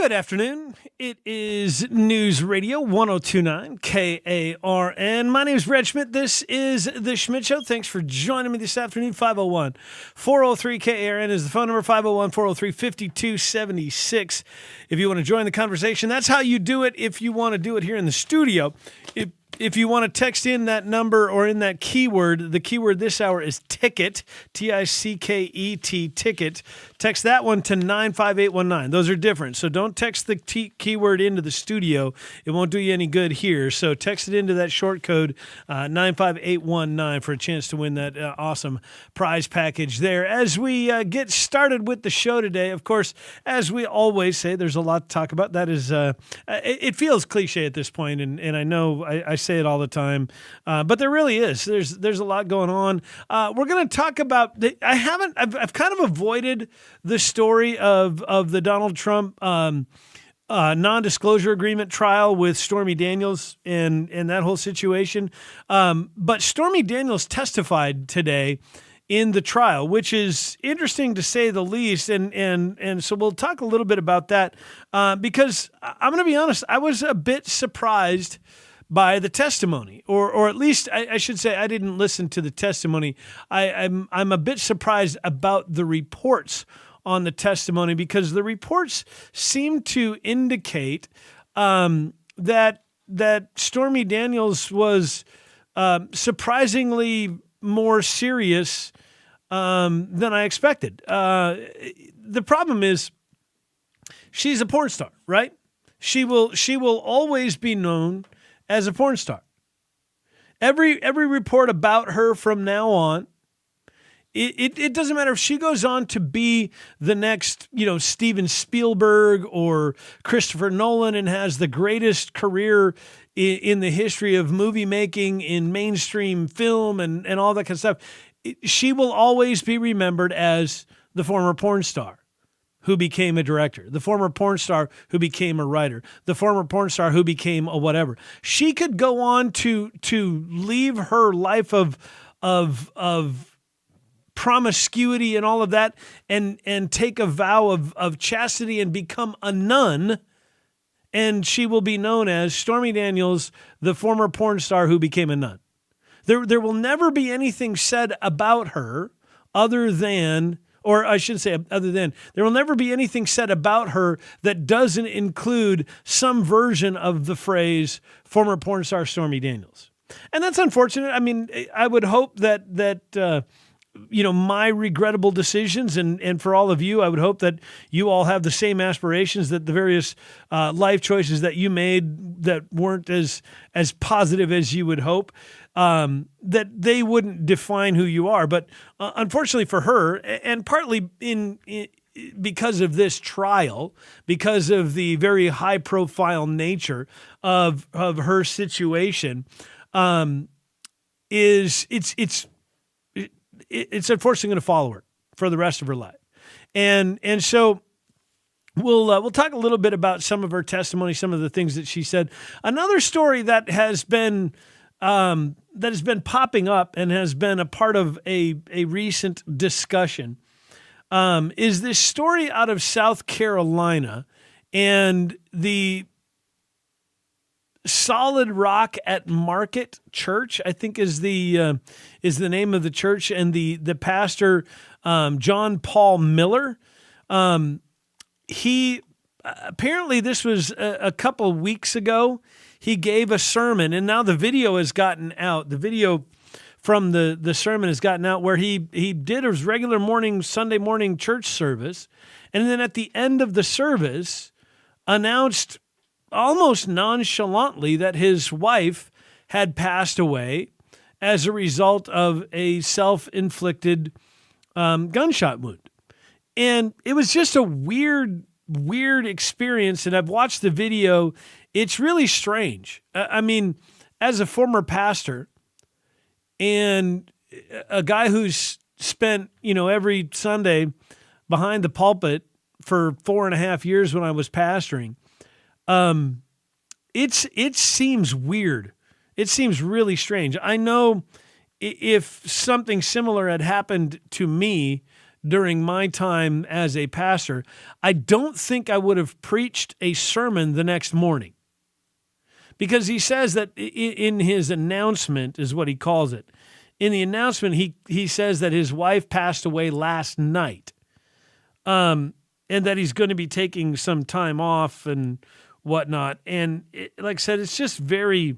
Good afternoon. It is News Radio 1029 KARN. My name is Brad Schmidt. This is The Schmidt Show. Thanks for joining me this afternoon. 501-403 KARN is the phone number, 501-403-5276. If you want to join the conversation, that's how you do it. If you want to do it here in the studio, if you want to text in that number or in that keyword, the keyword this hour is ticket, T-I-C-K-E-T, ticket. Text that one to 95819. Those are different. So don't text the keyword into the studio. It won't do you any good here. So text it into that short code, 95819, for a chance to win that awesome prize package there. As we get started with the show today, of course, as we always say, there's a lot to talk about. That is, it feels cliche at this point, and I know I say it all the time, but there really is. There's a lot going on. We're going to talk about. I've kind of avoided the story of the Donald Trump non-disclosure agreement trial with Stormy Daniels and that whole situation. But Stormy Daniels testified today in the trial, which is interesting to say the least. And so we'll talk a little bit about that because I'm going to be honest, I was a bit surprised by the testimony, or at least I should say I didn't listen to the testimony. I'm a bit surprised about the reports on the testimony because the reports seem to indicate that Stormy Daniels was surprisingly more serious than I expected. The problem is she's a porn star, right? She will always be known as a porn star. Every report about her from now on, it doesn't matter if she goes on to be the next, Steven Spielberg or Christopher Nolan and has the greatest career in the history of movie making in mainstream film and all that kind of stuff. She will always be remembered as the former porn star who became a director, the former porn star who became a writer, the former porn star who became a whatever. She could go on to leave her life of promiscuity and all of that and take a vow of chastity and become a nun, and she will be known as Stormy Daniels, the former porn star who became a nun. There will never be anything said about her other than, there will never be anything said about her that doesn't include some version of the phrase former porn star Stormy Daniels. And that's unfortunate. I mean, I would hope that my regrettable decisions and for all of you, I would hope that you all have the same aspirations, that the various life choices that you made that weren't as positive as you would hope, that they wouldn't define who you are. But unfortunately for her, and partly because of this trial, because of the very high profile nature of her situation, it's unfortunately going to follow her for the rest of her life. And so we'll talk a little bit about some of her testimony, some of the things that she said. Another story that has been popping up and has been a part of a recent discussion is this story out of South Carolina and the Solid Rock at Market Church, I think is the name of the church, and the pastor John Paul Miller. He apparently, this was a couple of weeks ago, he gave a sermon, and now the video has gotten out. The video from the sermon has gotten out where he did his regular Sunday morning church service, and then at the end of the service announced almost nonchalantly that his wife had passed away as a result of a self-inflicted gunshot wound. And it was just a weird experience. And I've watched the video. It's really strange. I mean, as a former pastor and a guy who's spent, every Sunday behind the pulpit for 4.5 years when I was pastoring, it seems weird. It seems really strange. I know if something similar had happened to me during my time as a pastor, I don't think I would have preached a sermon the next morning. Because he says that in his announcement, is what he calls it. In the announcement, he says that his wife passed away last night, and that he's going to be taking some time off and whatnot. And like I said, it's just very,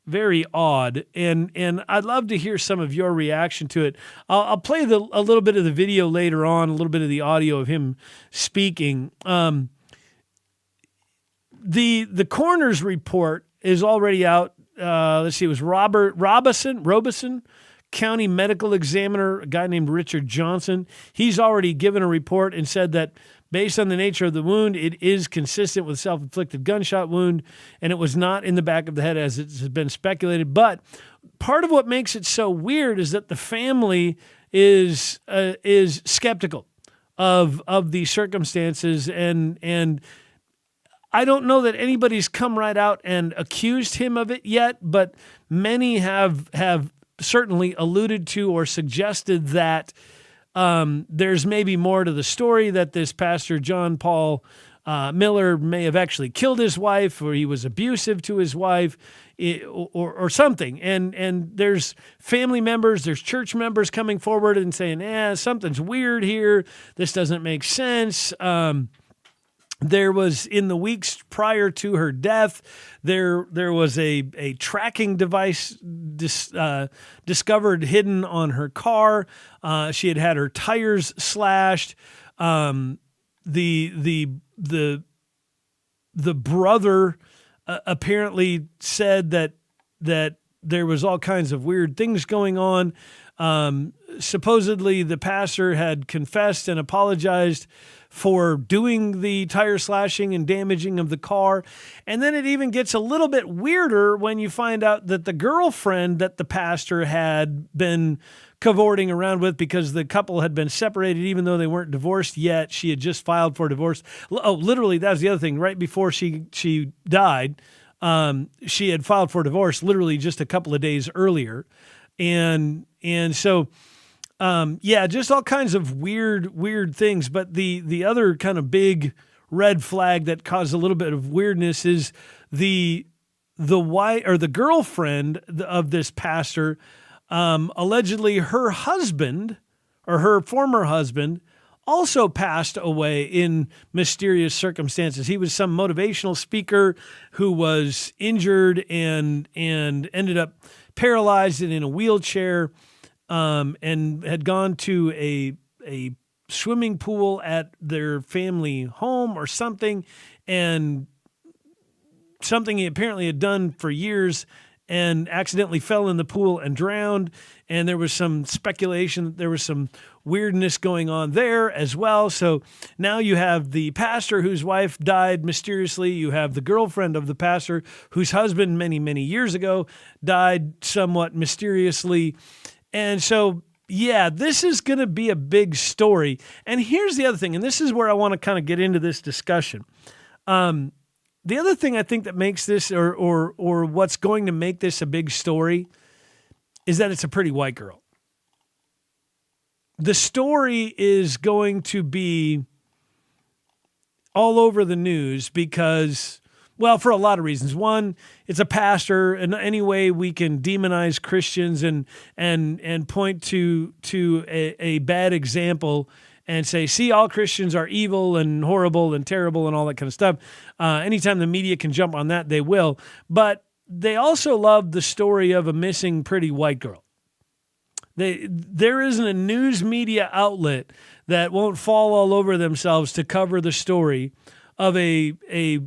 very odd. And I'd love to hear some of your reaction to it. I'll play a little bit of the video later on, a little bit of the audio of him speaking. The coroner's report is already out. Let's see, it was Robeson, County Medical Examiner, a guy named Richard Johnson. He's already given a report and said that based on the nature of the wound, it is consistent with self-inflicted gunshot wound, and it was not in the back of the head as it has been speculated. But part of what makes it so weird is that the family is skeptical of the circumstances, and I don't know that anybody's come right out and accused him of it yet, but many have certainly alluded to or suggested that there's maybe more to the story, that this pastor, John Paul Miller, may have actually killed his wife, or he was abusive to his wife, or something. And there's family members, there's church members coming forward and saying, something's weird here. This doesn't make sense. There was, in the weeks prior to her death, there was a tracking device discovered hidden on her car. She had her tires slashed. The brother apparently said that there was all kinds of weird things going on. Supposedly, the pastor had confessed and apologized for doing the tire slashing and damaging of the car. And then it even gets a little bit weirder when you find out that the girlfriend that the pastor had been cavorting around with, because the couple had been separated even though they weren't divorced yet. She had just filed for divorce. Oh, literally, that was the other thing. Right before she died, she had filed for divorce literally just a couple of days earlier. And so just all kinds of weird things. But the other kind of big red flag that caused a little bit of weirdness is the wife, or the girlfriend of this pastor. Allegedly, her husband, or her former husband, also passed away in mysterious circumstances. He was some motivational speaker who was injured and ended up paralyzed and in a wheelchair. And had gone to a swimming pool at their family home or something, and something he apparently had done for years, and accidentally fell in the pool and drowned. And there was some speculation that there was some weirdness going on there as well. So now you have the pastor whose wife died mysteriously. You have the girlfriend of the pastor whose husband many, many years ago died somewhat mysteriously. And so, this is going to be a big story. And here's the other thing, and this is where I want to kind of get into this discussion. The other thing I think that makes this, or what's going to make this a big story, is that it's a pretty white girl. The story is going to be all over the news because, well, for a lot of reasons. One, it's a pastor, and any way we can demonize Christians and point to a bad example and say, see, all Christians are evil and horrible and terrible and all that kind of stuff. Anytime the media can jump on that, they will. But they also love the story of a missing pretty white girl. There isn't a news media outlet that won't fall all over themselves to cover the story of a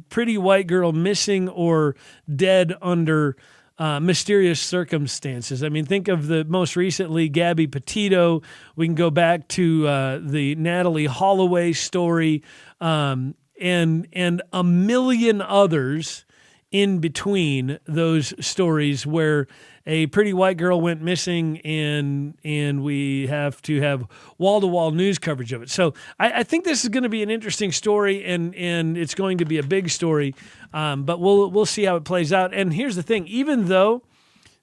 pretty white girl missing or dead under mysterious circumstances. I mean, think of the most recently Gabby Petito. We can go back to the Natalie Holloway story, and a million others in between those stories where a pretty white girl went missing, and we have to have wall-to-wall news coverage of it. So I think this is going to be an interesting story, and it's going to be a big story, but we'll see how it plays out. And here's the thing: even though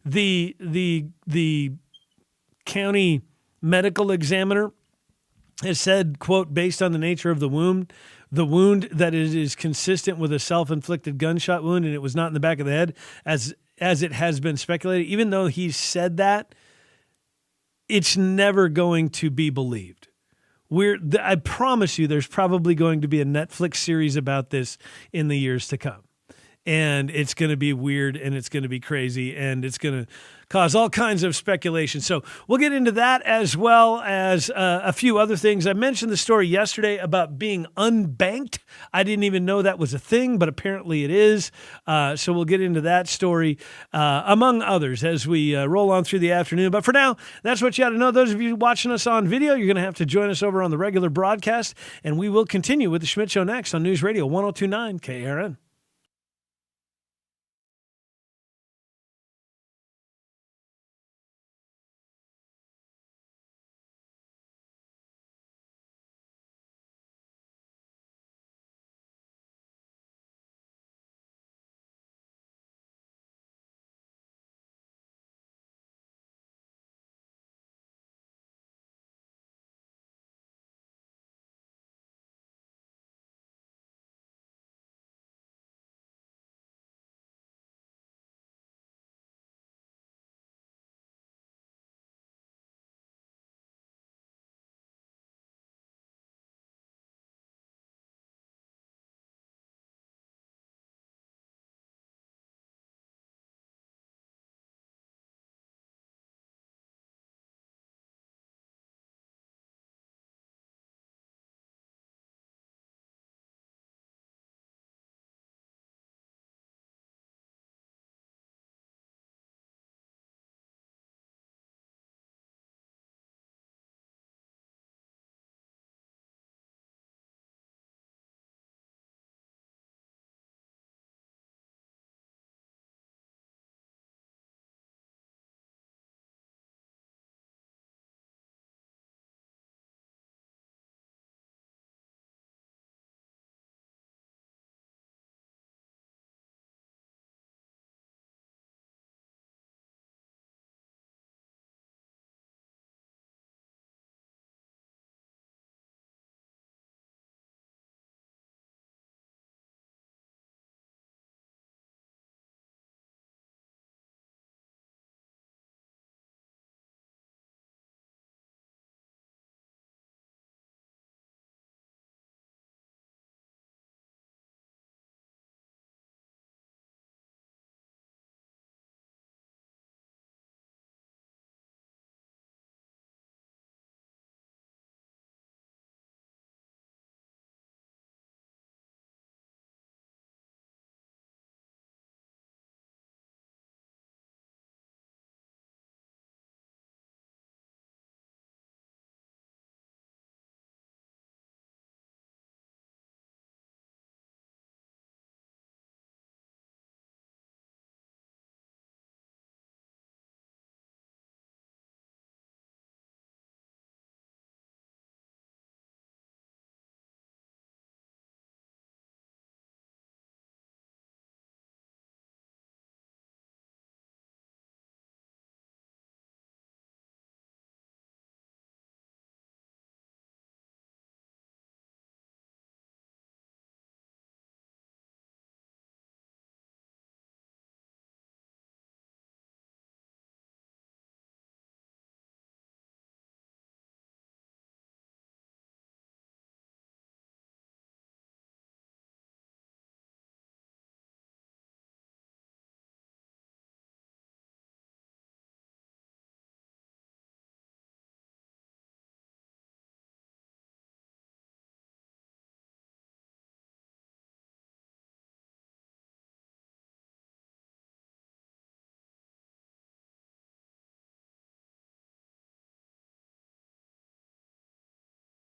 the county medical examiner has said, quote, based on the nature of the wound that it is consistent with a self-inflicted gunshot wound and it was not in the back of the head as it has been speculated. Even though he said that, it's never going to be believed. I promise you there's probably going to be a Netflix series about this in the years to come. And it's going to be weird and it's going to be crazy and it's going to cause all kinds of speculation. So we'll get into that as well as a few other things. I mentioned the story yesterday about being unbanked. I didn't even know that was a thing, but apparently it is. So we'll get into that story, among others, as we roll on through the afternoon. But for now, that's what you ought to know. Those of you watching us on video, you're going to have to join us over on the regular broadcast, and we will continue with the Schmidt Show next on News Radio 102.9 KRN.